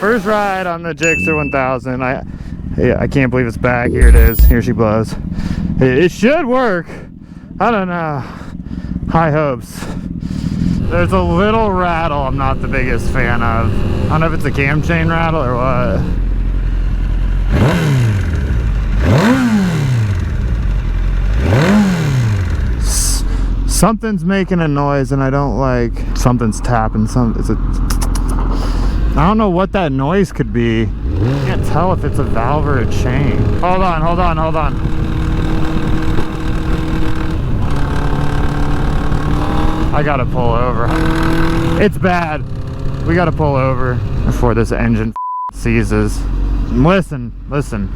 First ride on the Gixxer 1000. I can't believe it's back. Here it is. Here she blows. It should work. I don't know. High hopes. There's a little rattle I'm not the biggest fan of. I don't know if it's a cam chain rattle or what. Something's making a noise and I don't like. Something's tapping. I don't know what that noise could be. I can't tell if it's a valve or a chain. Hold on, hold on, hold on. I gotta pull over. It's bad. We gotta pull over before this engine seizes. Listen, listen.